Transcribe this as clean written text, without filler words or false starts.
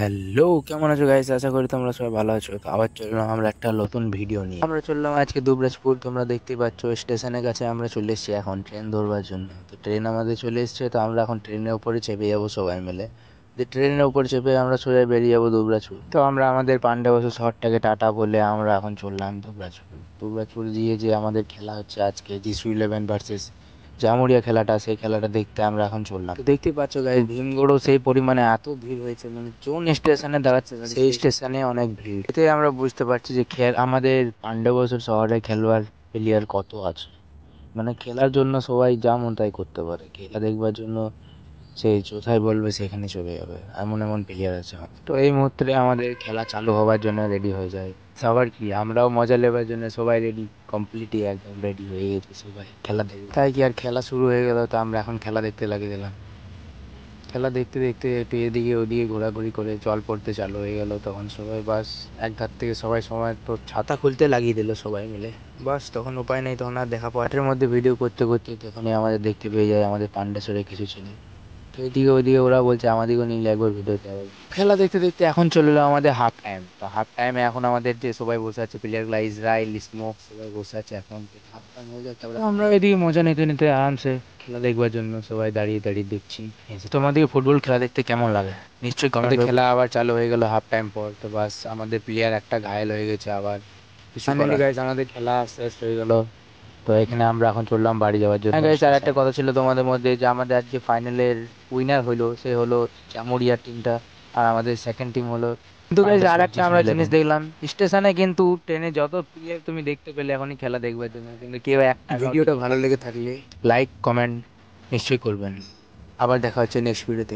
Hello, কেমন আছো guys? আশা করি তোমরা সবাই ভালো আছো। তো আবার চললাম আমরা একটা নতুন ভিডিও নিয়ে। আমরা চললাম আজকে দুবরাজপুর। তোমরা দেখতেই পাচ্ছ স্টেশনের কাছে আমরা চলে এসেছি এখন ট্রেন ধরবার জন্য। তো ট্রেন আমাদের চলে এসেছে, তো আমরা এখন ট্রেনের উপরে চেপে যাবো সবাই মিলে। যে ট্রেনের উপরে চেপে আমরা সোজা বেরিয়ে যাবো দুবরাজপুর। তো আমরা আমাদের পান্ডে বসু শহরটাকে টাটা বলে আমরা এখন চললাম দুবরাজপুর। দুবরাজপুর দিয়ে যে আমাদের খেলা হচ্ছে আজকে জিসু 11 ভার্সেস জামুরিয়া খেলাটা, সেই খেলাটা দেখতে আমরা এখন চললাম। তো দেখতেই পাচ্ছ গাইস, ভীমগড়ও সেই পরিমাণে এত ভিড় হয়েছে, মানে কোন স্টেশনে দাঁড়াচ্ছে সেই স্টেশনে অনেক ভিড়। এতে আমরা বুঝতে পারছি যে আমাদের পাণ্ডবসর শহরে খেলোয়াড় প্লেয়ার কত আছে। মানে খেলার জন্য সবাই যা মন তাই করতে পারে, খেলা দেখবার জন্য সে কোথায় বলবে সেখানে চলে যাবে, এমন এমন প্লেয়ার আছে। তো এই মুহূর্তে আমাদের খেলা চালু হওয়ার জন্য রেডি হয়ে যায় সবার। কি আমরাও মজা নেবার জন্য সবাই রেডি, কমপ্লিটলি একদম রেডি হয়ে গেছে সবাই খেলা দেখবে। তাই কি আর খেলা শুরু হয়ে গেল, তো আমরা এখন খেলা দেখতে লাগিয়ে দিলাম। খেলা দেখতে দেখতে একটু এদিকে ওদিকে ঘোরাঘুরি করে জল পড়তে চালু হয়ে গেল, তখন সবাই বাস এক ধার থেকে সবাই সময় তো ছাতা খুলতে লাগিয়ে দিল সবাই মিলে। বাস তখন উপায় নেই, তখন আর দেখা পাওয়ার মধ্যে ভিডিও করতে করতে তখনই আমাদের দেখতে পেয়ে যায় আমাদের পান্ডেশ্বরের কিছু ছেলে। তো এদিকে ওদিকে ওরা বলছে আমাদেরকেও নিলে একবার ভিডিওতে হবে। খেলা দেখতে দেখতে এখন চলে এলো আমাদের হাফ টাইম। তো হাফ টাইমে এখন আমাদের যে সবাই বসে আছে প্লেয়ারগুলো, ইসরায়েল, স্মোক, সবাই বসে আছে। এখন হাফ টাইম হয়ে যাচ্ছে, আমরা এদিকে মজা নিতে নিতে আরামসে খেলা দেখবার জন্য সবাই দাঁড়িয়ে দাঁড়িয়ে দেখছি। তোমাদেরকে ফুটবল খেলা দেখতে কেমন লাগে নিশ্চয়ই কমেন্ট। খেলা আবার চালু হয়ে গেল হাফ টাইম পর। তো বাস আমাদের প্লেয়ার একটা ঘায়েল হয়ে গেছে আবার। ফাইনালি গাইস আমাদের খেলা শেষ হয়ে গেল। তো এখানে আমরা এখন চললাম বাড়ি যাওয়ার জন্য। হ্যাঁ গাইস, আর একটা কথা ছিল তোমাদের মধ্যে, যে আমাদের আজকে ফাইনালের উইনার হলো, সে হলো জামুরিয়া টিমটা, আর আমাদের সেকেন্ড টিম হলো। কিন্তু গাইস আর একটা আমরা জিনিস দেখলাম স্টেশনে, কিন্তু ট্রেনে যত প্লেয়ার তুমি দেখতে পেলে এখনই খেলা দেখবার জন্য, কিন্তু কেউ একটা ভিডিওটা ভালো লেগে থাকলে লাইক কমেন্ট নিশ্চয়ই করবেন। আবার দেখা হচ্ছে নেক্সট ভিডিওতে।